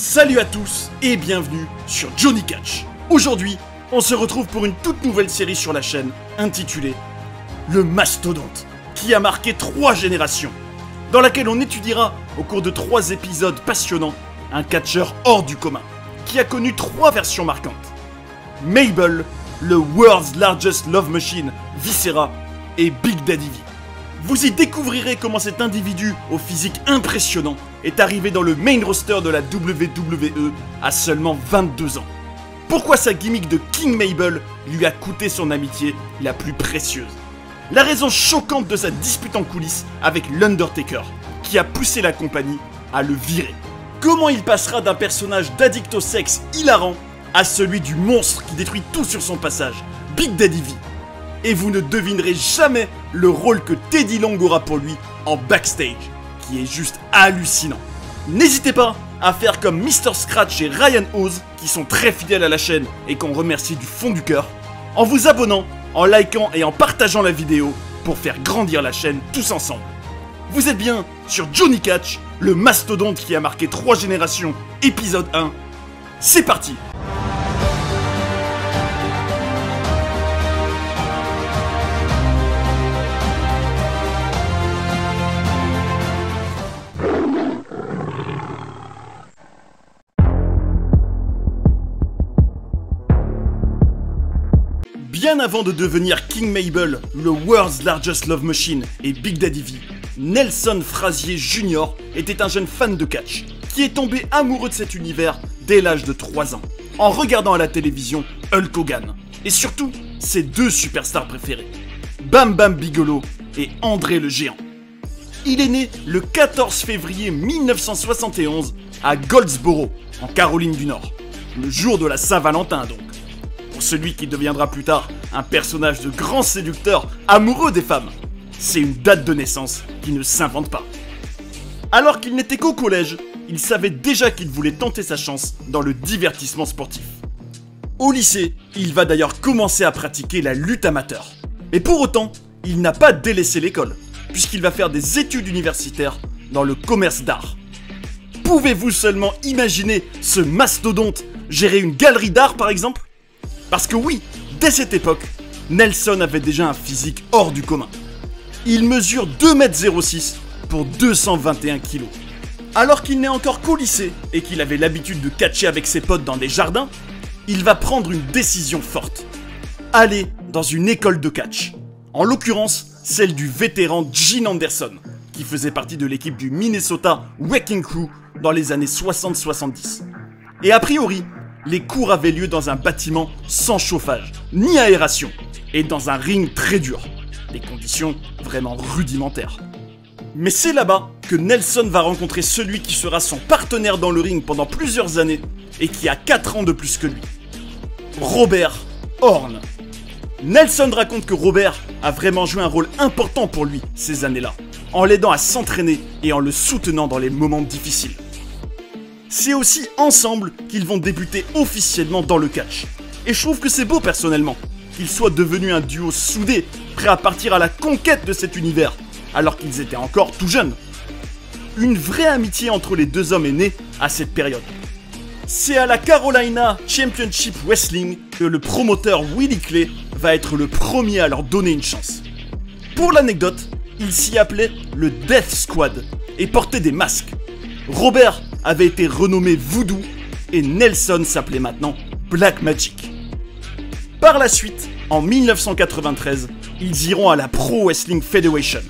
Salut à tous et bienvenue sur Johnny Catch. Aujourd'hui, on se retrouve pour une toute nouvelle série sur la chaîne intitulée Le Mastodonte, qui a marqué 3 générations, dans laquelle on étudiera au cours de 3 épisodes passionnants un catcheur hors du commun, qui a connu 3 versions marquantes. Mabel, le World's Largest Love Machine, Viscera et Big Daddy V. Vous y découvrirez comment cet individu au physique impressionnant est arrivé dans le main roster de la WWE à seulement 22 ans. Pourquoi sa gimmick de King Mabel lui a coûté son amitié la plus précieuse. La raison choquante de sa dispute en coulisses avec l'Undertaker, qui a poussé la compagnie à le virer. Comment il passera d'un personnage d'addict au sexe hilarant à celui du monstre qui détruit tout sur son passage, Big Daddy V. Et vous ne devinerez jamais le rôle que Teddy Long aura pour lui en backstage, qui est juste hallucinant. N'hésitez pas à faire comme Mr. Scratch et Ryan Oz, qui sont très fidèles à la chaîne et qu'on remercie du fond du cœur, en vous abonnant, en likant et en partageant la vidéo pour faire grandir la chaîne tous ensemble. Vous êtes bien sur Johnny Catch, le mastodonte qui a marqué 3 générations, épisode 1. C'est parti! Bien avant de devenir King Mabel, le World's Largest Love Machine et Big Daddy V, Nelson Frazier Jr. était un jeune fan de catch, qui est tombé amoureux de cet univers dès l'âge de 3 ans, en regardant à la télévision Hulk Hogan, et surtout ses 2 superstars préférés, Bam Bam Bigelow et André le Géant. Il est né le 14 février 1971 à Goldsboro, en Caroline du Nord, le jour de la Saint-Valentin donc. Pour celui qui deviendra plus tard un personnage de grand séducteur amoureux des femmes. C'est une date de naissance qui ne s'invente pas. Alors qu'il n'était qu'au collège, il savait déjà qu'il voulait tenter sa chance dans le divertissement sportif. Au lycée, il va d'ailleurs commencer à pratiquer la lutte amateur. Et pour autant, il n'a pas délaissé l'école, puisqu'il va faire des études universitaires dans le commerce d'art. Pouvez-vous seulement imaginer ce mastodonte gérer une galerie d'art par exemple ? Parce que oui, dès cette époque, Nelson avait déjà un physique hors du commun. Il mesure 2,06 m pour 221 kg. Alors qu'il n'est encore qu'au lycée et qu'il avait l'habitude de catcher avec ses potes dans des jardins, il va prendre une décision forte. Aller dans une école de catch. En l'occurrence, celle du vétéran Gene Anderson, qui faisait partie de l'équipe du Minnesota Wrecking Crew dans les années 60-70. Et a priori, les cours avaient lieu dans un bâtiment sans chauffage, ni aération, et dans un ring très dur. Des conditions vraiment rudimentaires. Mais c'est là-bas que Nelson va rencontrer celui qui sera son partenaire dans le ring pendant plusieurs années, et qui a 4 ans de plus que lui. Robert Horn. Nelson raconte que Robert a vraiment joué un rôle important pour lui ces années-là, en l'aidant à s'entraîner et en le soutenant dans les moments difficiles. C'est aussi ensemble qu'ils vont débuter officiellement dans le catch. Et je trouve que c'est beau personnellement, qu'ils soient devenus un duo soudé, prêt à partir à la conquête de cet univers, alors qu'ils étaient encore tout jeunes. Une vraie amitié entre les 2 hommes est née à cette période. C'est à la Carolina Championship Wrestling que le promoteur Willie Clay va être le premier à leur donner une chance. Pour l'anecdote, il s'y appelait le Death Squad et portait des masques. Robert avait été renommé Voodoo et Nelson s'appelait maintenant Black Magic. Par la suite, en 1993, ils iront à la Pro Wrestling Federation.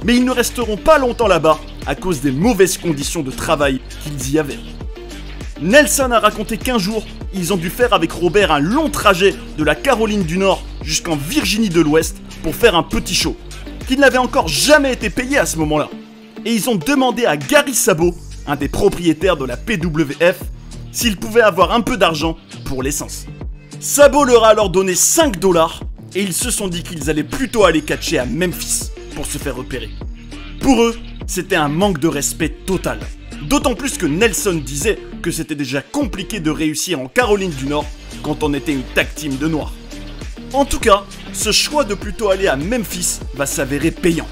Mais ils ne resteront pas longtemps là-bas à cause des mauvaises conditions de travail qu'ils y avaient. Nelson a raconté qu'un jour, ils ont dû faire avec Robert un long trajet de la Caroline du Nord jusqu'en Virginie de l'Ouest pour faire un petit show, qui n'avait encore jamais été payé à ce moment-là. Et ils ont demandé à Gary Sabo, un des propriétaires de la PWF, s'il pouvait avoir un peu d'argent pour l'essence. Sabo leur a alors donné 5 $ et ils se sont dit qu'ils allaient plutôt aller catcher à Memphis pour se faire repérer. Pour eux, c'était un manque de respect total. D'autant plus que Nelson disait que c'était déjà compliqué de réussir en Caroline du Nord quand on était une tag team de noirs. En tout cas, ce choix de plutôt aller à Memphis va s'avérer payant.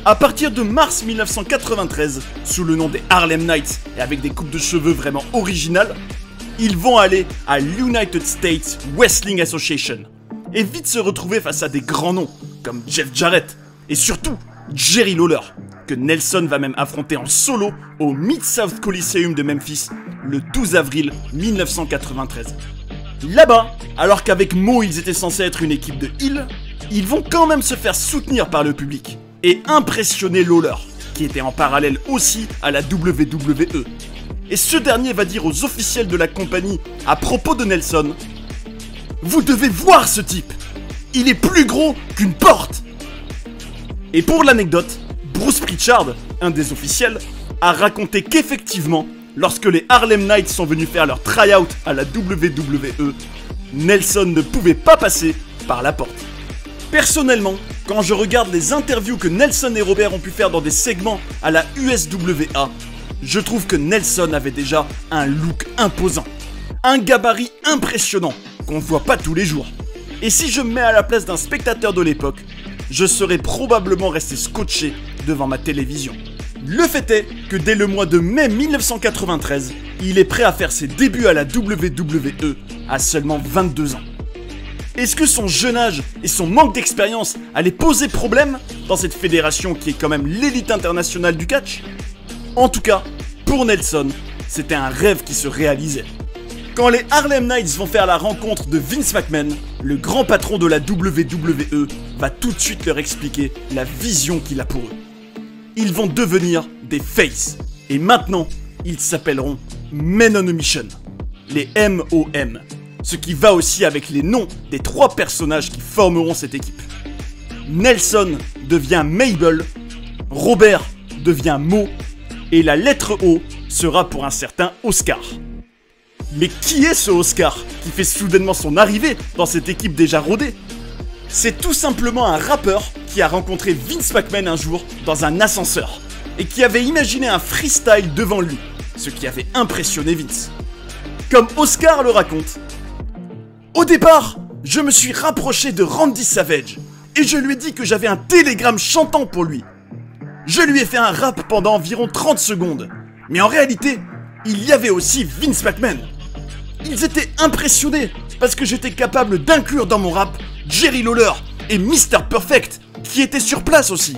À partir de mars 1993, sous le nom des Harlem Knights et avec des coupes de cheveux vraiment originales, ils vont aller à l'United States Wrestling Association et vite se retrouver face à des grands noms comme Jeff Jarrett et surtout Jerry Lawler, que Nelson va même affronter en solo au Mid-South Coliseum de Memphis le 12 avril 1993. Là-bas, alors qu'avec Mo ils étaient censés être une équipe de heel, ils vont quand même se faire soutenir par le public et impressionner Lawler, qui était en parallèle aussi à la WWE. Et ce dernier va dire aux officiels de la compagnie à propos de Nelson: « Vous devez voir ce type, il est plus gros qu'une porte !» Et pour l'anecdote, Bruce Pritchard, un des officiels, a raconté qu'effectivement, lorsque les Harlem Knights sont venus faire leur try-out à la WWE, Nelson ne pouvait pas passer par la porte. Personnellement, quand je regarde les interviews que Nelson et Robert ont pu faire dans des segments à la USWA, je trouve que Nelson avait déjà un look imposant, un gabarit impressionnant qu'on ne voit pas tous les jours. Et si je me mets à la place d'un spectateur de l'époque, je serais probablement resté scotché devant ma télévision. Le fait est que dès le mois de mai 1993, il est prêt à faire ses débuts à la WWE à seulement 22 ans. Est-ce que son jeune âge et son manque d'expérience allaient poser problème dans cette fédération qui est quand même l'élite internationale du catch? En tout cas, pour Nelson, c'était un rêve qui se réalisait. Quand les Harlem Knights vont faire la rencontre de Vince McMahon, le grand patron de la WWE va tout de suite leur expliquer la vision qu'il a pour eux. Ils vont devenir des faces, et maintenant, ils s'appelleront Men on a Mission, les MOM. Ce qui va aussi avec les noms des 3 personnages qui formeront cette équipe. Nelson devient Mabel, Robert devient Mo, et la lettre O sera pour un certain Oscar. Mais qui est ce Oscar qui fait soudainement son arrivée dans cette équipe déjà rodée? C'est tout simplement un rappeur qui a rencontré Vince McMahon un jour dans un ascenseur et qui avait imaginé un freestyle devant lui, ce qui avait impressionné Vince. Comme Oscar le raconte: « Au départ, je me suis rapproché de Randy Savage et je lui ai dit que j'avais un télégramme chantant pour lui. Je lui ai fait un rap pendant environ 30 secondes, mais en réalité, il y avait aussi Vince McMahon. Ils étaient impressionnés parce que j'étais capable d'inclure dans mon rap Jerry Lawler et Mr. Perfect qui étaient sur place aussi.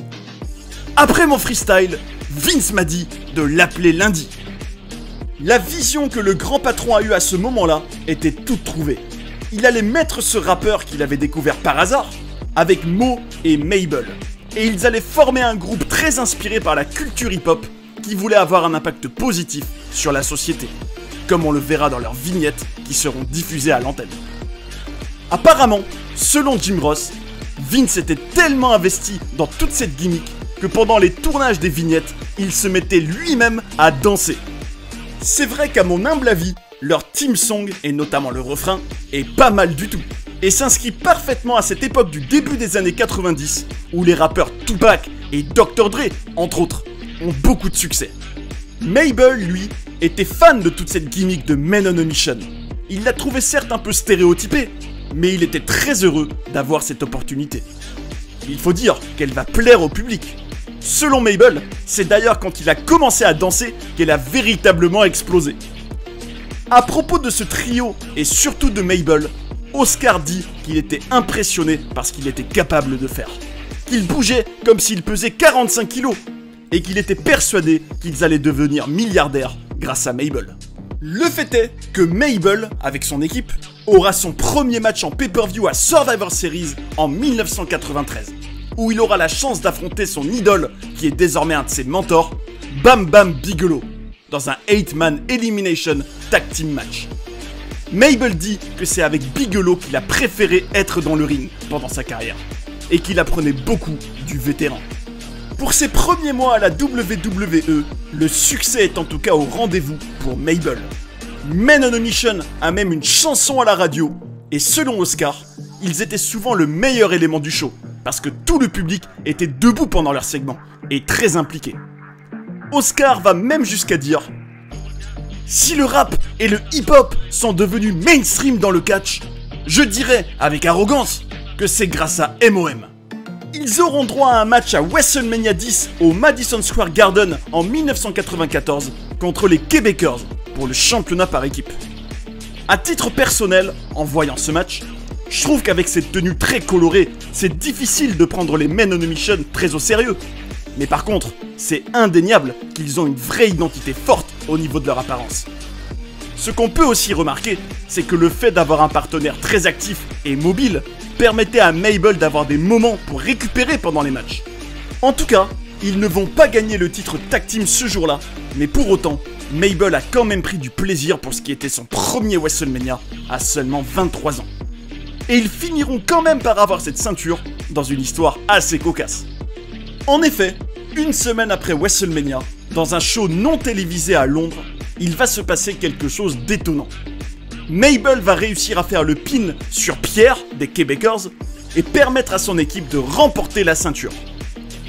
Après mon freestyle, Vince m'a dit de l'appeler lundi. » La vision que le grand patron a eue à ce moment-là était toute trouvée. Il allait mettre ce rappeur qu'il avait découvert par hasard avec Mo et Mabel. Et ils allaient former un groupe très inspiré par la culture hip-hop qui voulait avoir un impact positif sur la société, comme on le verra dans leurs vignettes qui seront diffusées à l'antenne. Apparemment, selon Jim Ross, Vince était tellement investi dans toute cette gimmick que pendant les tournages des vignettes, il se mettait lui-même à danser. C'est vrai qu'à mon humble avis, leur theme song, et notamment le refrain, est pas mal du tout, et s'inscrit parfaitement à cette époque du début des années 90, où les rappeurs Tupac et Dr. Dre, entre autres, ont beaucoup de succès. Mabel, lui, était fan de toute cette gimmick de Men on a Mission. Il l'a trouvé certes un peu stéréotypée, mais il était très heureux d'avoir cette opportunité. Il faut dire qu'elle va plaire au public. Selon Mabel, c'est d'ailleurs quand il a commencé à danser qu'elle a véritablement explosé. À propos de ce trio, et surtout de Mabel, Oscar dit qu'il était impressionné par ce qu'il était capable de faire. Qu'il bougeait comme s'il pesait 45 kilos, et qu'il était persuadé qu'ils allaient devenir milliardaires grâce à Mabel. Le fait est que Mabel, avec son équipe, aura son premier match en pay-per-view à Survivor Series en 1993, où il aura la chance d'affronter son idole, qui est désormais un de ses mentors, Bam Bam Bigelow, dans un 8-man Elimination Tag Team Match. Mabel dit que c'est avec Bigelow qu'il a préféré être dans le ring pendant sa carrière, et qu'il apprenait beaucoup du vétéran. Pour ses premiers mois à la WWE, le succès est en tout cas au rendez-vous pour Mabel. Men on a Mission a même une chanson à la radio, et selon Oscar, ils étaient souvent le meilleur élément du show, parce que tout le public était debout pendant leur segment, et très impliqué. Oscar va même jusqu'à dire: « Si le rap et le hip-hop sont devenus mainstream dans le catch, je dirais avec arrogance que c'est grâce à MOM. Ils auront droit à un match à WrestleMania 10 au Madison Square Garden en 1994 contre les Québecers pour le championnat par équipe. À titre personnel, en voyant ce match, je trouve qu'avec cette tenue très colorée, c'est difficile de prendre les Men on a Mission très au sérieux. Mais par contre, c'est indéniable qu'ils ont une vraie identité forte au niveau de leur apparence. Ce qu'on peut aussi remarquer, c'est que le fait d'avoir un partenaire très actif et mobile permettait à Mabel d'avoir des moments pour récupérer pendant les matchs. En tout cas, ils ne vont pas gagner le titre Tag Team ce jour-là, mais pour autant, Mabel a quand même pris du plaisir pour ce qui était son premier WrestleMania à seulement 23 ans. Et ils finiront quand même par avoir cette ceinture dans une histoire assez cocasse. En effet, une semaine après WrestleMania, dans un show non télévisé à Londres, il va se passer quelque chose d'étonnant. Mabel va réussir à faire le pin sur Pierre des Québecers et permettre à son équipe de remporter la ceinture.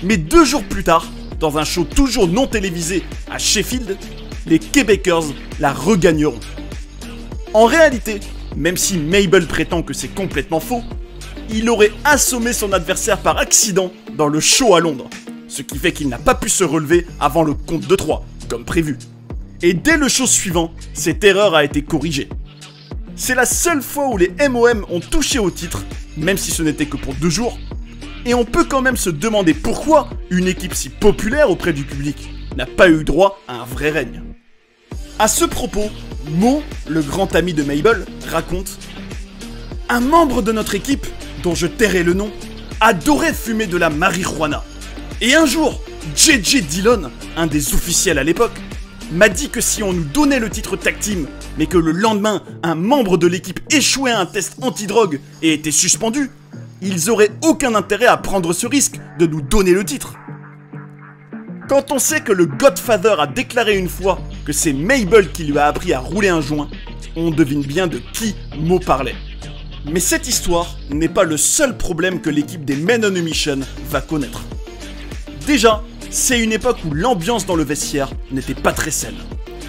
Mais 2 jours plus tard, dans un show toujours non télévisé à Sheffield, les Québecers la regagneront. En réalité, même si Mabel prétend que c'est complètement faux, il aurait assommé son adversaire par accident dans le show à Londres, ce qui fait qu'il n'a pas pu se relever avant le compte de 3, comme prévu. Et dès le show suivant, cette erreur a été corrigée. C'est la seule fois où les MOM ont touché au titre, même si ce n'était que pour 2 jours, et on peut quand même se demander pourquoi une équipe si populaire auprès du public n'a pas eu droit à un vrai règne. À ce propos, Mo, le grand ami de Mabel, raconte « Un membre de notre équipe, dont je tairai le nom, adorait fumer de la marijuana. Et un jour, JJ Dillon, un des officiels à l'époque, m'a dit que si on nous donnait le titre Tag Team, mais que le lendemain, un membre de l'équipe échouait à un test anti-drogue et était suspendu, ils auraient aucun intérêt à prendre ce risque de nous donner le titre. » Quand on sait que le Godfather a déclaré une fois que c'est Mabel qui lui a appris à rouler un joint, on devine bien de qui Mo parlait. Mais cette histoire n'est pas le seul problème que l'équipe des Men on a Mission va connaître. Déjà, c'est une époque où l'ambiance dans le vestiaire n'était pas très saine.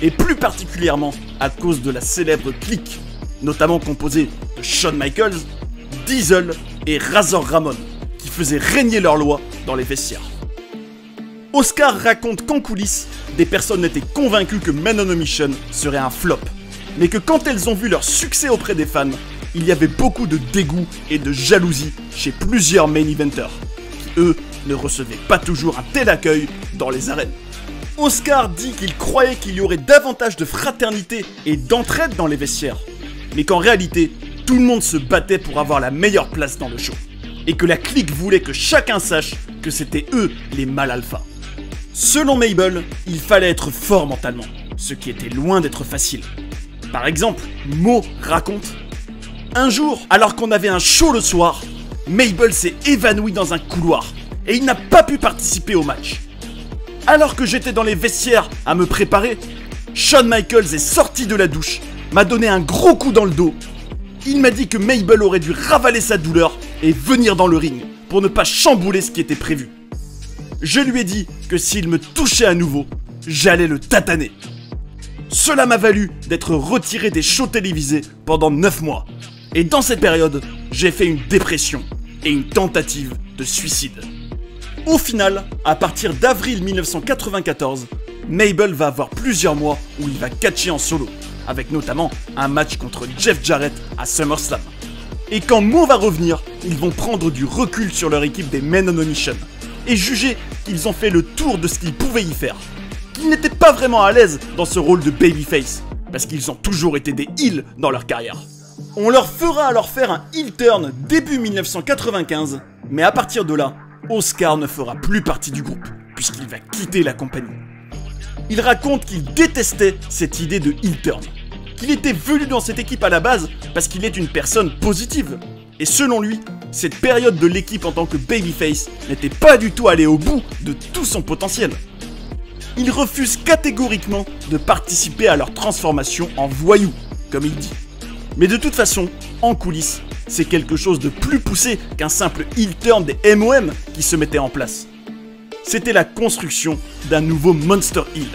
Et plus particulièrement à cause de la célèbre clique, notamment composée de Shawn Michaels, Diesel et Razor Ramon, qui faisaient régner leur loi dans les vestiaires. Oscar raconte qu'en coulisses, des personnes étaient convaincues que Men on a Mission serait un flop, mais que quand elles ont vu leur succès auprès des fans, il y avait beaucoup de dégoût et de jalousie chez plusieurs main eventers, qui eux ne recevaient pas toujours un tel accueil dans les arènes. Oscar dit qu'il croyait qu'il y aurait davantage de fraternité et d'entraide dans les vestiaires, mais qu'en réalité, tout le monde se battait pour avoir la meilleure place dans le show, et que la clique voulait que chacun sache que c'était eux les mâles alpha. Selon Mabel, il fallait être fort mentalement, ce qui était loin d'être facile. Par exemple, Mo raconte « Un jour, alors qu'on avait un show le soir, Mabel s'est évanouie dans un couloir et il n'a pas pu participer au match. Alors que j'étais dans les vestiaires à me préparer, Shawn Michaels est sorti de la douche, m'a donné un gros coup dans le dos. Il m'a dit que Mabel aurait dû ravaler sa douleur et venir dans le ring pour ne pas chambouler ce qui était prévu. Je lui ai dit que s'il me touchait à nouveau, j'allais le tataner. Cela m'a valu d'être retiré des shows télévisés pendant 9 mois. Et dans cette période, j'ai fait une dépression et une tentative de suicide. » Au final, à partir d'avril 1994, Mabel va avoir plusieurs mois où il va catcher en solo, avec notamment un match contre Jeff Jarrett à SummerSlam. Et quand Mo va revenir, ils vont prendre du recul sur leur équipe des Men on a Mission et juger qu'ils ont fait le tour de ce qu'ils pouvaient y faire. Qu'ils n'étaient pas vraiment à l'aise dans ce rôle de babyface, parce qu'ils ont toujours été des heels dans leur carrière. On leur fera alors faire un heel turn début 1995, mais à partir de là, Oscar ne fera plus partie du groupe, puisqu'il va quitter la compagnie. Il raconte qu'il détestait cette idée de heel turn, qu'il était venu dans cette équipe à la base parce qu'il est une personne positive. Et selon lui, cette période de l'équipe en tant que babyface n'était pas du tout allée au bout de tout son potentiel. Il refuse catégoriquement de participer à leur transformation en voyou, comme il dit. Mais de toute façon, en coulisses, c'est quelque chose de plus poussé qu'un simple heel turn des MOM qui se mettait en place. C'était la construction d'un nouveau Monster Heel,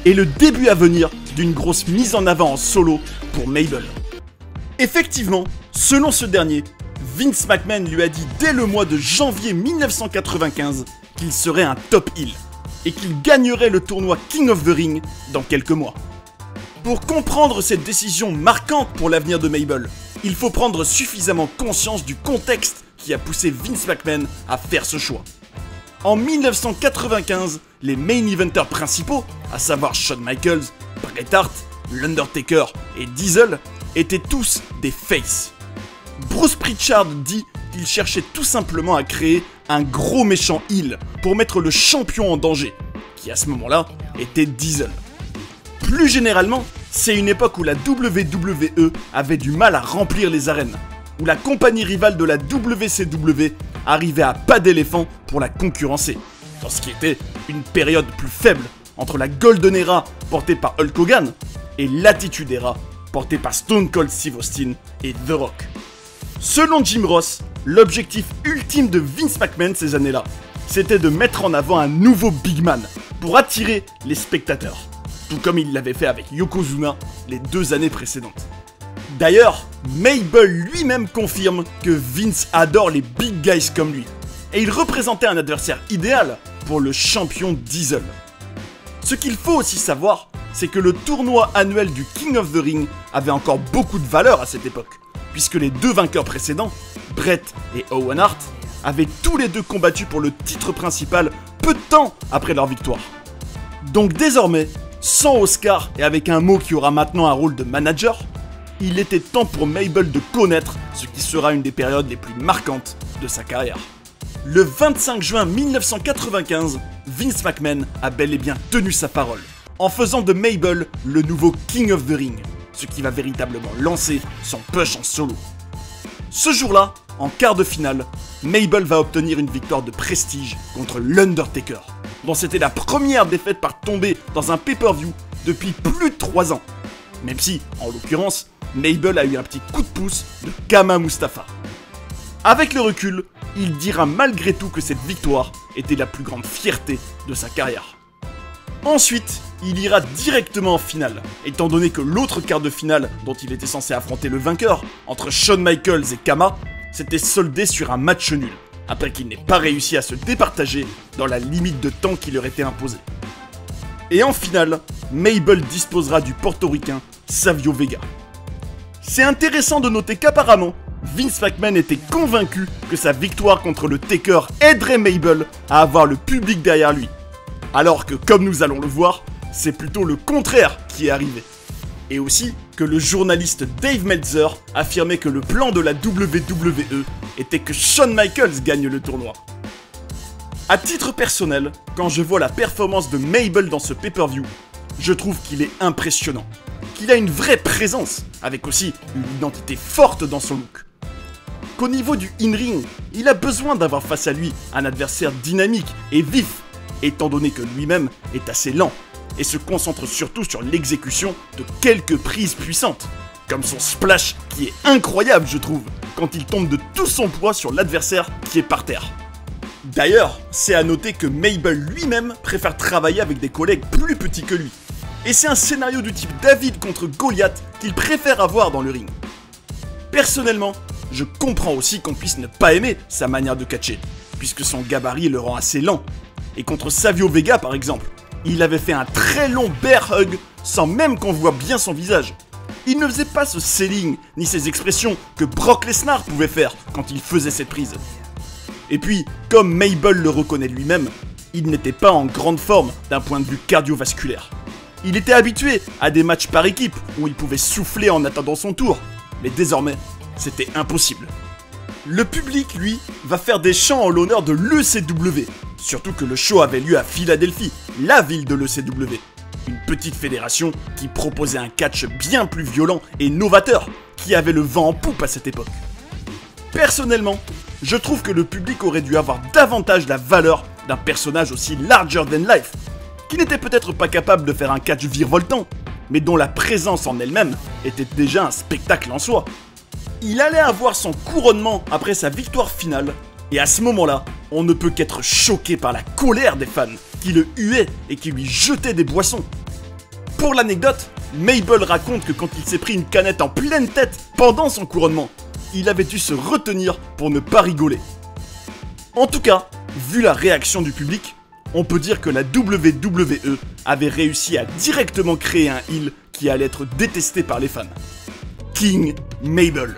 et le début à venir d'une grosse mise en avant en solo pour Mabel. Effectivement, selon ce dernier, Vince McMahon lui a dit dès le mois de janvier 1995 qu'il serait un top heel et qu'il gagnerait le tournoi King of the Ring dans quelques mois. Pour comprendre cette décision marquante pour l'avenir de Mabel, il faut prendre suffisamment conscience du contexte qui a poussé Vince McMahon à faire ce choix. En 1995, les main eventers principaux, à savoir Shawn Michaels, Bret Hart, l'Undertaker et Diesel, étaient tous des faces. Bruce Pritchard dit qu'il cherchait tout simplement à créer un gros méchant heel pour mettre le champion en danger, qui à ce moment-là était Diesel. Plus généralement, c'est une époque où la WWE avait du mal à remplir les arènes, où la compagnie rivale de la WCW arrivait à pas d'éléphant pour la concurrencer, dans ce qui était une période plus faible entre la Golden Era portée par Hulk Hogan et l'Attitude Era portée par Stone Cold Steve Austin et The Rock. Selon Jim Ross, l'objectif ultime de Vince McMahon ces années-là, c'était de mettre en avant un nouveau big man pour attirer les spectateurs, tout comme il l'avait fait avec Yokozuna les 2 années précédentes. D'ailleurs, Mabel lui-même confirme que Vince adore les big guys comme lui, et il représentait un adversaire idéal pour le champion Diesel. Ce qu'il faut aussi savoir, c'est que le tournoi annuel du King of the Ring avait encore beaucoup de valeur à cette époque, puisque les 2 vainqueurs précédents, Bret et Owen Hart, avaient tous les 2 combattu pour le titre principal peu de temps après leur victoire. Donc désormais, sans Oscar et avec un mot qui aura maintenant un rôle de manager, il était temps pour Mabel de connaître ce qui sera une des périodes les plus marquantes de sa carrière. Le 25 juin 1995, Vince McMahon a bel et bien tenu sa parole, en faisant de Mabel le nouveau King of the Ring, ce qui va véritablement lancer son push en solo. Ce jour-là, en quart de finale, Mabel va obtenir une victoire de prestige contre l'Undertaker, dont c'était la première défaite par tombée dans un pay-per-view depuis plus de 3 ans. Même si, en l'occurrence, Mabel a eu un petit coup de pouce de Kama Mustafa. Avec le recul, il dira malgré tout que cette victoire était la plus grande fierté de sa carrière. Ensuite, il ira directement en finale, étant donné que l'autre quart de finale dont il était censé affronter le vainqueur, entre Shawn Michaels et Kama, s'était soldé sur un match nul, après qu'il n'ait pas réussi à se départager dans la limite de temps qui leur était imposée. Et en finale, Mabel disposera du portoricain Savio Vega. C'est intéressant de noter qu'apparemment, Vince McMahon était convaincu que sa victoire contre le Taker aiderait Mabel à avoir le public derrière lui. Alors que, comme nous allons le voir, c'est plutôt le contraire qui est arrivé. Et aussi que le journaliste Dave Meltzer affirmait que le plan de la WWE était que Shawn Michaels gagne le tournoi. À titre personnel, quand je vois la performance de Mabel dans ce pay-per-view, je trouve qu'il est impressionnant. Qu'il a une vraie présence, avec aussi une identité forte dans son look. Qu'au niveau du in-ring, il a besoin d'avoir face à lui un adversaire dynamique et vif, étant donné que lui-même est assez lent, et se concentre surtout sur l'exécution de quelques prises puissantes, comme son splash qui est incroyable je trouve, quand il tombe de tout son poids sur l'adversaire qui est par terre. D'ailleurs, c'est à noter que Mabel lui-même préfère travailler avec des collègues plus petits que lui, et c'est un scénario du type David contre Goliath qu'il préfère avoir dans le ring. Personnellement, je comprends aussi qu'on puisse ne pas aimer sa manière de catcher, puisque son gabarit le rend assez lent. Et contre Savio Vega par exemple, il avait fait un très long bear hug sans même qu'on voit bien son visage. Il ne faisait pas ce selling ni ces expressions que Brock Lesnar pouvait faire quand il faisait cette prise. Et puis, comme Mabel le reconnaît lui-même, il n'était pas en grande forme d'un point de vue cardiovasculaire. Il était habitué à des matchs par équipe où il pouvait souffler en attendant son tour, mais désormais, c'était impossible. Le public, lui, va faire des chants en l'honneur de l'ECW, surtout que le show avait lieu à Philadelphie, la ville de l'ECW, une petite fédération qui proposait un catch bien plus violent et novateur, qui avait le vent en poupe à cette époque. Personnellement, je trouve que le public aurait dû avoir davantage la valeur d'un personnage aussi larger than life, qui n'était peut-être pas capable de faire un catch virevoltant, mais dont la présence en elle-même était déjà un spectacle en soi. Il allait avoir son couronnement après sa victoire finale, et à ce moment-là, on ne peut qu'être choqué par la colère des fans, qui le huaient et qui lui jetaient des boissons. Pour l'anecdote, Mabel raconte que quand il s'est pris une canette en pleine tête pendant son couronnement, il avait dû se retenir pour ne pas rigoler. En tout cas, vu la réaction du public, on peut dire que la WWE avait réussi à directement créer un heel qui allait être détesté par les fans. King Mabel.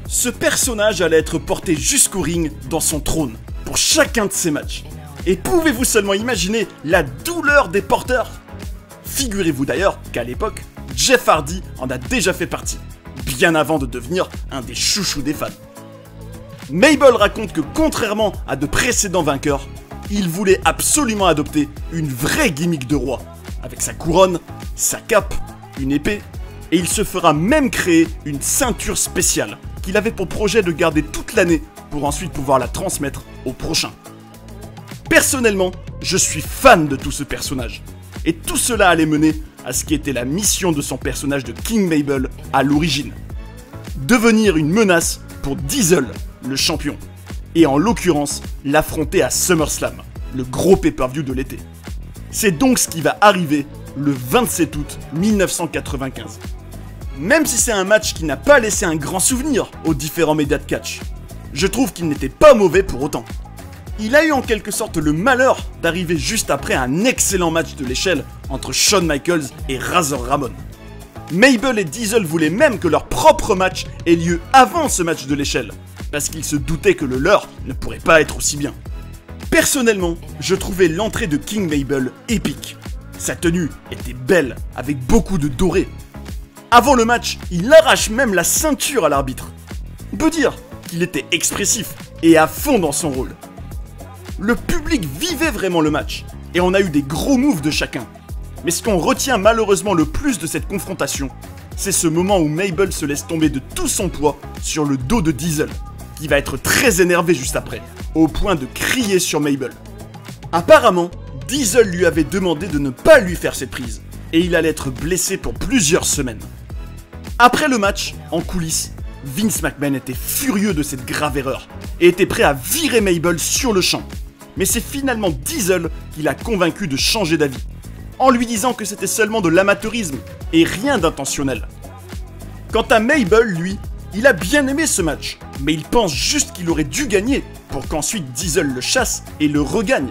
Ce personnage allait être porté jusqu'au ring dans son trône pour chacun de ses matchs. Et pouvez-vous seulement imaginer la douleur des porteurs? Figurez-vous d'ailleurs qu'à l'époque, Jeff Hardy en a déjà fait partie, bien avant de devenir un des chouchous des fans. Mabel raconte que contrairement à de précédents vainqueurs, il voulait absolument adopter une vraie gimmick de roi, avec sa couronne, sa cape, une épée, et il se fera même créer une ceinture spéciale qu'il avait pour projet de garder toute l'année pour ensuite pouvoir la transmettre au prochain. Personnellement, je suis fan de tout ce personnage, et tout cela allait mener à ce qui était la mission de son personnage de King Mabel à l'origine. Devenir une menace pour Diesel, le champion, et en l'occurrence l'affronter à SummerSlam, le gros pay-per-view de l'été. C'est donc ce qui va arriver le 27 août 1995. Même si c'est un match qui n'a pas laissé un grand souvenir aux différents médias de catch, je trouve qu'il n'était pas mauvais pour autant. Il a eu en quelque sorte le malheur d'arriver juste après un excellent match de l'échelle entre Shawn Michaels et Razor Ramon. Mabel et Diesel voulaient même que leur propre match ait lieu avant ce match de l'échelle, parce qu'ils se doutaient que le leur ne pourrait pas être aussi bien. Personnellement, je trouvais l'entrée de King Mabel épique. Sa tenue était belle, avec beaucoup de doré. Avant le match, il arrache même la ceinture à l'arbitre. On peut dire qu'il était expressif et à fond dans son rôle. Le public vivait vraiment le match, et on a eu des gros moves de chacun. Mais ce qu'on retient malheureusement le plus de cette confrontation, c'est ce moment où Mabel se laisse tomber de tout son poids sur le dos de Diesel, qui va être très énervé juste après, au point de crier sur Mabel. Apparemment, Diesel lui avait demandé de ne pas lui faire cette prise, et il allait être blessé pour plusieurs semaines. Après le match, en coulisses, Vince McMahon était furieux de cette grave erreur, et était prêt à virer Mabel sur le champ. Mais c'est finalement Diesel qui l'a convaincu de changer d'avis, en lui disant que c'était seulement de l'amateurisme et rien d'intentionnel. Quant à Mabel, lui, il a bien aimé ce match, mais il pense juste qu'il aurait dû gagner pour qu'ensuite Diesel le chasse et le regagne.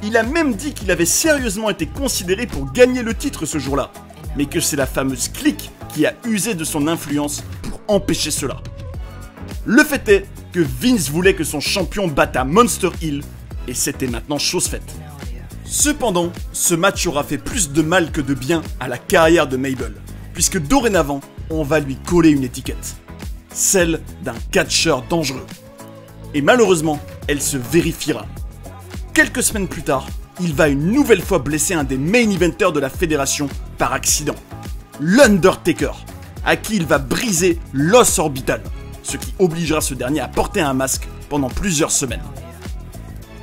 Il a même dit qu'il avait sérieusement été considéré pour gagner le titre ce jour-là, mais que c'est la fameuse clique qui a usé de son influence pour empêcher cela. Le fait est que Vince voulait que son champion batte à Monster Hill, et c'était maintenant chose faite. Cependant, ce match aura fait plus de mal que de bien à la carrière de Mabel, puisque dorénavant, on va lui coller une étiquette. Celle d'un catcheur dangereux. Et malheureusement, elle se vérifiera. Quelques semaines plus tard, il va une nouvelle fois blesser un des main eventers de la fédération par accident. L'Undertaker, à qui il va briser l'os orbital, ce qui obligera ce dernier à porter un masque pendant plusieurs semaines.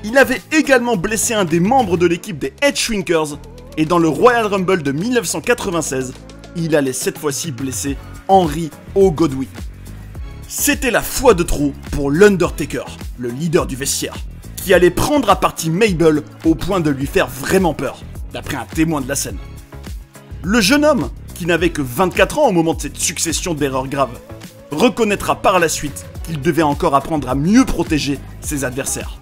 Il avait également blessé un des membres de l'équipe des Head Shrinkers, et dans le Royal Rumble de 1996, il allait cette fois-ci blesser Henry O. Godwin. C'était la fois de trop pour l'Undertaker, le leader du vestiaire, qui allait prendre à partie Mabel au point de lui faire vraiment peur, d'après un témoin de la scène. Le jeune homme, qui n'avait que 24 ans au moment de cette succession d'erreurs graves, reconnaîtra par la suite qu'il devait encore apprendre à mieux protéger ses adversaires.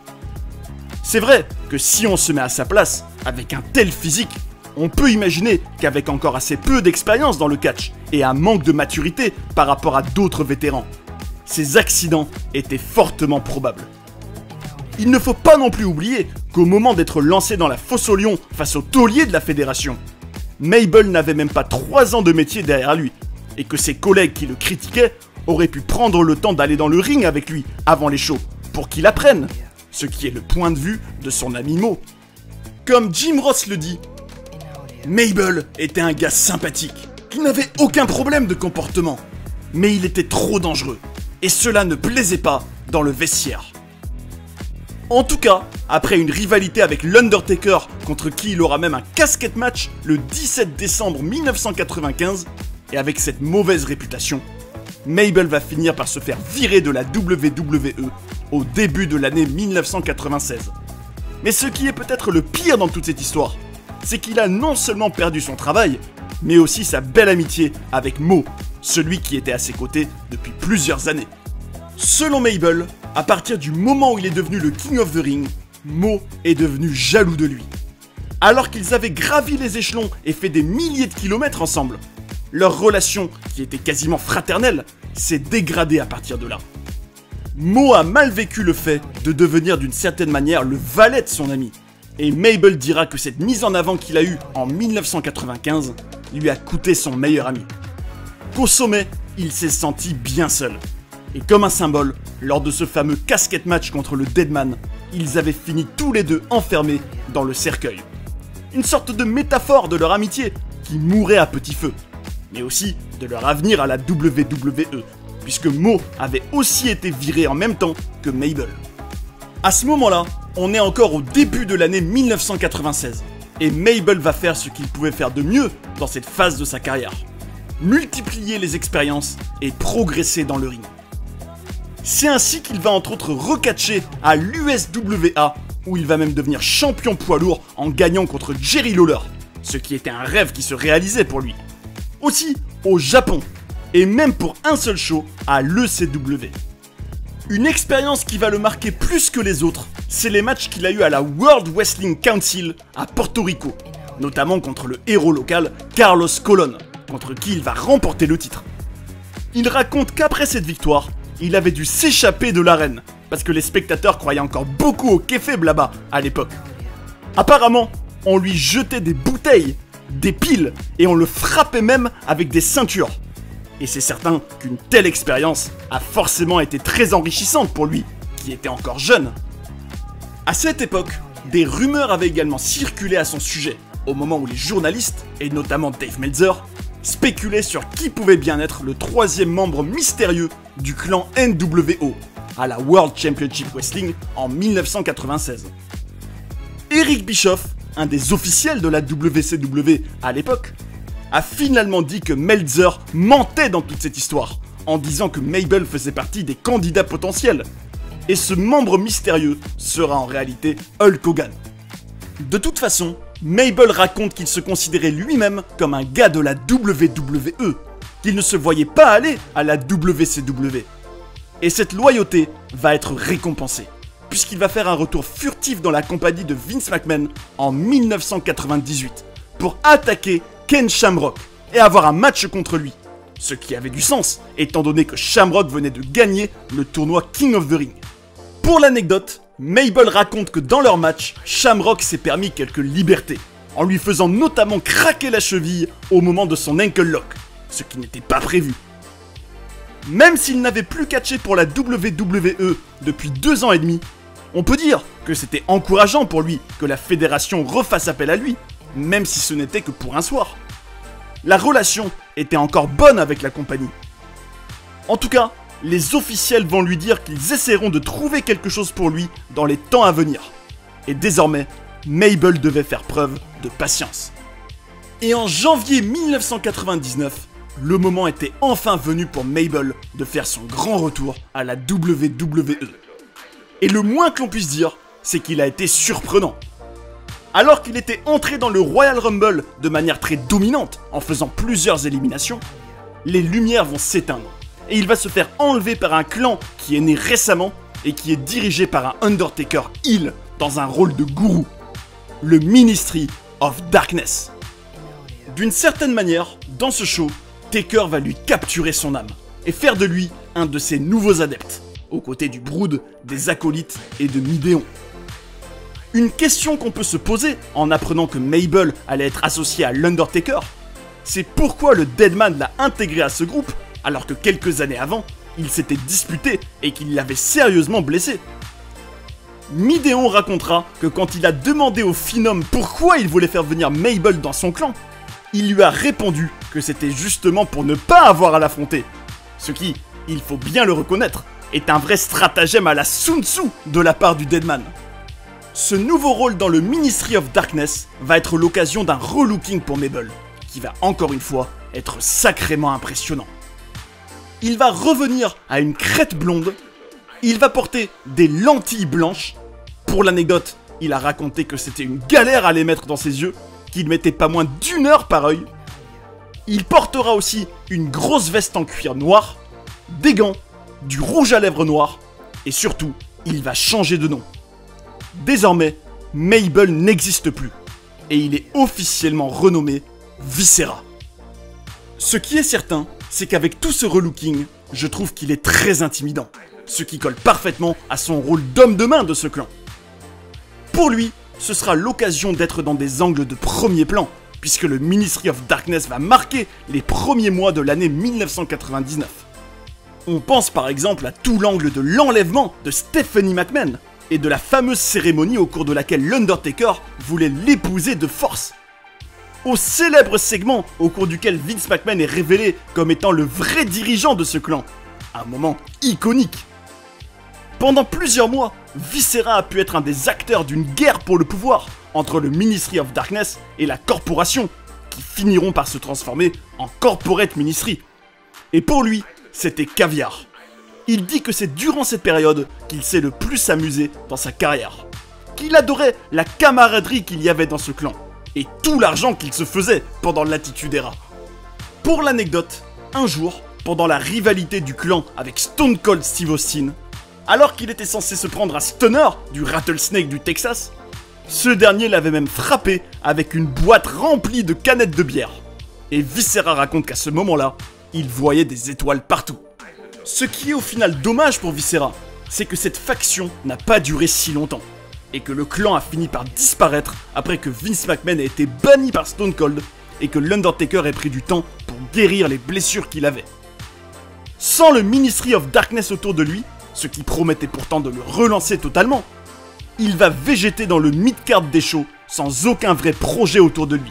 C'est vrai que si on se met à sa place, avec un tel physique, on peut imaginer qu'avec encore assez peu d'expérience dans le catch et un manque de maturité par rapport à d'autres vétérans, ces accidents étaient fortement probables. Il ne faut pas non plus oublier qu'au moment d'être lancé dans la fosse au lion face au taulier de la fédération, Mabel n'avait même pas 3 ans de métier derrière lui, et que ses collègues qui le critiquaient auraient pu prendre le temps d'aller dans le ring avec lui avant les shows, pour qu'il apprenne, ce qui est le point de vue de son ami Mo. Comme Jim Ross le dit, Mabel était un gars sympathique, qui n'avait aucun problème de comportement, mais il était trop dangereux, et cela ne plaisait pas dans le vestiaire. En tout cas, après une rivalité avec l'Undertaker, contre qui il aura même un casquette match le 17 décembre 1995, et avec cette mauvaise réputation, Mabel va finir par se faire virer de la WWE au début de l'année 1996. Mais ce qui est peut-être le pire dans toute cette histoire, c'est qu'il a non seulement perdu son travail, mais aussi sa belle amitié avec Mo, celui qui était à ses côtés depuis plusieurs années. Selon Mabel, à partir du moment où il est devenu le King of the Ring, Mo est devenu jaloux de lui. Alors qu'ils avaient gravi les échelons et fait des milliers de kilomètres ensemble, leur relation, qui était quasiment fraternelle, s'est dégradée à partir de là. Mo a mal vécu le fait de devenir d'une certaine manière le valet de son ami. Et Mabel dira que cette mise en avant qu'il a eue en 1995 lui a coûté son meilleur ami. Qu'au sommet, il s'est senti bien seul. Et comme un symbole, lors de ce fameux casquette match contre le Deadman, ils avaient fini tous les deux enfermés dans le cercueil. Une sorte de métaphore de leur amitié qui mourait à petit feu, mais aussi de leur avenir à la WWE, puisque Mo avait aussi été viré en même temps que Mabel. À ce moment-là, on est encore au début de l'année 1996, et Mabel va faire ce qu'il pouvait faire de mieux dans cette phase de sa carrière. Multiplier les expériences et progresser dans le ring. C'est ainsi qu'il va entre autres recatcher à l'USWA, où il va même devenir champion poids lourd en gagnant contre Jerry Lawler, ce qui était un rêve qui se réalisait pour lui. Aussi au Japon, et même pour un seul show à l'ECW. Une expérience qui va le marquer plus que les autres, c'est les matchs qu'il a eu à la World Wrestling Council à Porto Rico, notamment contre le héros local Carlos Colon, contre qui il va remporter le titre. Il raconte qu'après cette victoire, il avait dû s'échapper de l'arène, parce que les spectateurs croyaient encore beaucoup au kayfabe là-bas à l'époque. Apparemment, on lui jetait des bouteilles, des piles, et on le frappait même avec des ceintures. Et c'est certain qu'une telle expérience a forcément été très enrichissante pour lui, qui était encore jeune. À cette époque, des rumeurs avaient également circulé à son sujet, au moment où les journalistes, et notamment Dave Meltzer, spéculaient sur qui pouvait bien être le troisième membre mystérieux du clan NWO, à la World Championship Wrestling en 1996. Eric Bischoff, un des officiels de la WCW à l'époque, a finalement dit que Meltzer mentait dans toute cette histoire, en disant que Mabel faisait partie des candidats potentiels. Et ce membre mystérieux sera en réalité Hulk Hogan. De toute façon, Mabel raconte qu'il se considérait lui-même comme un gars de la WWE, qu'il ne se voyait pas aller à la WCW. Et cette loyauté va être récompensée, puisqu'il va faire un retour furtif dans la compagnie de Vince McMahon en 1998, pour attaquer Ken Shamrock et avoir un match contre lui. Ce qui avait du sens, étant donné que Shamrock venait de gagner le tournoi King of the Ring. Pour l'anecdote, Mabel raconte que dans leur match, Shamrock s'est permis quelques libertés, en lui faisant notamment craquer la cheville au moment de son ankle lock, ce qui n'était pas prévu. Même s'il n'avait plus catché pour la WWE depuis 2 ans et demi, on peut dire que c'était encourageant pour lui que la fédération refasse appel à lui, même si ce n'était que pour un soir. La relation était encore bonne avec la compagnie. En tout cas, les officiels vont lui dire qu'ils essaieront de trouver quelque chose pour lui dans les temps à venir. Et désormais, Mabel devait faire preuve de patience. Et en janvier 1999, le moment était enfin venu pour Mabel de faire son grand retour à la WWE. Et le moins que l'on puisse dire, c'est qu'il a été surprenant. Alors qu'il était entré dans le Royal Rumble de manière très dominante, en faisant plusieurs éliminations, les lumières vont s'éteindre, et il va se faire enlever par un clan qui est né récemment et qui est dirigé par un Undertaker heel dans un rôle de gourou, le Ministry of Darkness. D'une certaine manière, dans ce show, Taker va lui capturer son âme, et faire de lui un de ses nouveaux adeptes, aux côtés du Brood, des Acolytes et de Mideon. Une question qu'on peut se poser en apprenant que Mabel allait être associée à l'Undertaker, c'est pourquoi le Deadman l'a intégré à ce groupe alors que quelques années avant, il s'était disputé et qu'il l'avait sérieusement blessé. Mideon racontera que quand il a demandé au Phenom pourquoi il voulait faire venir Mabel dans son clan, il lui a répondu que c'était justement pour ne pas avoir à l'affronter. Ce qui, il faut bien le reconnaître, est un vrai stratagème à la Sun Tzu de la part du Deadman. Ce nouveau rôle dans le Ministry of Darkness va être l'occasion d'un relooking pour Mabel, qui va encore une fois être sacrément impressionnant. Il va revenir à une crête blonde, il va porter des lentilles blanches. Pour l'anecdote, il a raconté que c'était une galère à les mettre dans ses yeux, qu'il mettait pas moins d'1 heure par œil. Il portera aussi une grosse veste en cuir noir, des gants, du rouge à lèvres noir, et surtout, il va changer de nom. Désormais, Mabel n'existe plus, et il est officiellement renommé Viscera. Ce qui est certain, c'est qu'avec tout ce relooking, je trouve qu'il est très intimidant, ce qui colle parfaitement à son rôle d'homme de main de ce clan. Pour lui, ce sera l'occasion d'être dans des angles de premier plan, puisque le Ministry of Darkness va marquer les premiers mois de l'année 1999. On pense par exemple à tout l'angle de l'enlèvement de Stephanie McMahon, et de la fameuse cérémonie au cours de laquelle l'Undertaker voulait l'épouser de force. Au célèbre segment au cours duquel Vince McMahon est révélé comme étant le vrai dirigeant de ce clan. Un moment iconique. Pendant plusieurs mois, Viscera a pu être un des acteurs d'une guerre pour le pouvoir entre le Ministry of Darkness et la corporation, qui finiront par se transformer en Corporate Ministry. Et pour lui, c'était caviar. Il dit que c'est durant cette période qu'il s'est le plus amusé dans sa carrière. Qu'il adorait la camaraderie qu'il y avait dans ce clan, et tout l'argent qu'il se faisait pendant l'Attitude Era. Pour l'anecdote, un jour, pendant la rivalité du clan avec Stone Cold Steve Austin, alors qu'il était censé se prendre à Stunner du Rattlesnake du Texas, ce dernier l'avait même frappé avec une boîte remplie de canettes de bière. Et Viscera raconte qu'à ce moment-là, il voyait des étoiles partout. Ce qui est au final dommage pour Viscera, c'est que cette faction n'a pas duré si longtemps, et que le clan a fini par disparaître après que Vince McMahon ait été banni par Stone Cold, et que l'Undertaker ait pris du temps pour guérir les blessures qu'il avait. Sans le Ministry of Darkness autour de lui, ce qui promettait pourtant de le relancer totalement, il va végéter dans le mid-card des shows sans aucun vrai projet autour de lui.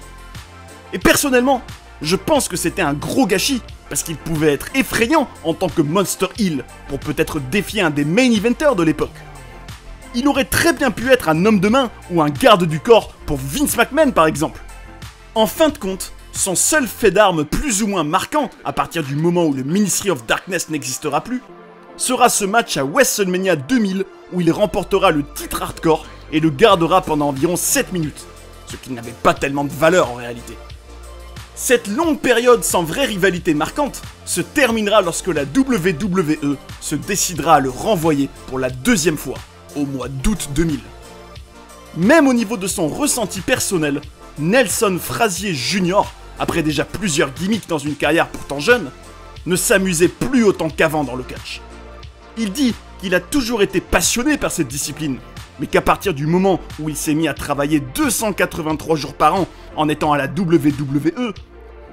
Et personnellement, je pense que c'était un gros gâchis, parce qu'il pouvait être effrayant en tant que Monster Heel pour peut-être défier un des main eventers de l'époque. Il aurait très bien pu être un homme de main ou un garde du corps pour Vince McMahon par exemple. En fin de compte, son seul fait d'armes plus ou moins marquant à partir du moment où le Ministry of Darkness n'existera plus, sera ce match à WrestleMania 2000 où il remportera le titre hardcore et le gardera pendant environ 7 minutes, ce qui n'avait pas tellement de valeur en réalité. Cette longue période sans vraie rivalité marquante se terminera lorsque la WWE se décidera à le renvoyer pour la deuxième fois, au mois d'août 2000. Même au niveau de son ressenti personnel, Nelson Frazier Jr., après déjà plusieurs gimmicks dans une carrière pourtant jeune, ne s'amusait plus autant qu'avant dans le catch. Il dit qu'il a toujours été passionné par cette discipline, mais qu'à partir du moment où il s'est mis à travailler 283 jours par an en étant à la WWE,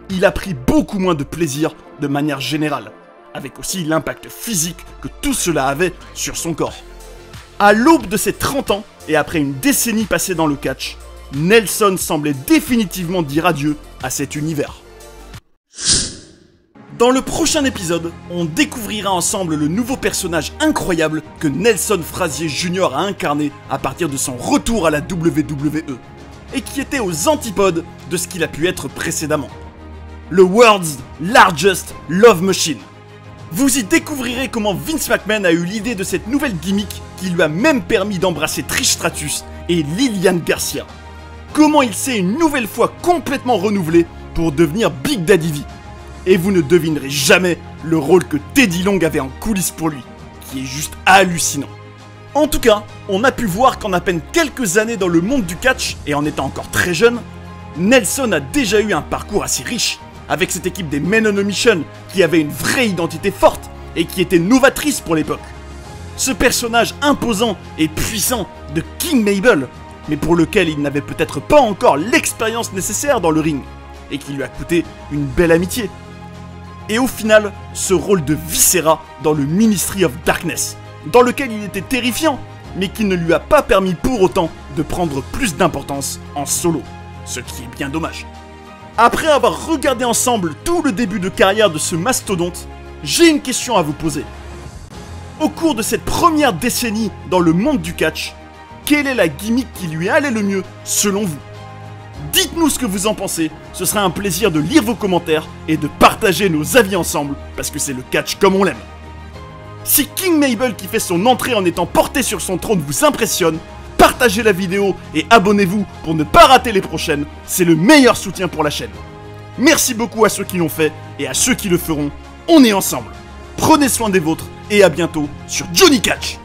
il a pris beaucoup moins de plaisir de manière générale, avec aussi l'impact physique que tout cela avait sur son corps. À l'aube de ses 30 ans, et après une décennie passée dans le catch, Nelson semblait définitivement dire adieu à cet univers. Dans le prochain épisode, on découvrira ensemble le nouveau personnage incroyable que Nelson Frazier Jr. a incarné à partir de son retour à la WWE, et qui était aux antipodes de ce qu'il a pu être précédemment. Le World's Largest Love Machine. Vous y découvrirez comment Vince McMahon a eu l'idée de cette nouvelle gimmick qui lui a même permis d'embrasser Trish Stratus et Lilian Garcia. Comment il s'est une nouvelle fois complètement renouvelé pour devenir Big Daddy V. Et vous ne devinerez jamais le rôle que Teddy Long avait en coulisses pour lui, qui est juste hallucinant. En tout cas, on a pu voir qu'en à peine quelques années dans le monde du catch, et en étant encore très jeune, Nelson a déjà eu un parcours assez riche, avec cette équipe des Men on a Mission qui avait une vraie identité forte et qui était novatrice pour l'époque. Ce personnage imposant et puissant de King Mabel, mais pour lequel il n'avait peut-être pas encore l'expérience nécessaire dans le ring, et qui lui a coûté une belle amitié. Et au final, ce rôle de Viscera dans le Ministry of Darkness, dans lequel il était terrifiant, mais qui ne lui a pas permis pour autant de prendre plus d'importance en solo, ce qui est bien dommage. Après avoir regardé ensemble tout le début de carrière de ce mastodonte, j'ai une question à vous poser. Au cours de cette première décennie dans le monde du catch, quelle est la gimmick qui lui allait le mieux selon vous? Dites-nous ce que vous en pensez, ce sera un plaisir de lire vos commentaires et de partager nos avis ensemble, parce que c'est le catch comme on l'aime. Si King Mabel qui fait son entrée en étant porté sur son trône vous impressionne, partagez la vidéo et abonnez-vous pour ne pas rater les prochaines, c'est le meilleur soutien pour la chaîne. Merci beaucoup à ceux qui l'ont fait et à ceux qui le feront. On est ensemble. Prenez soin des vôtres et à bientôt sur Johnny Catch.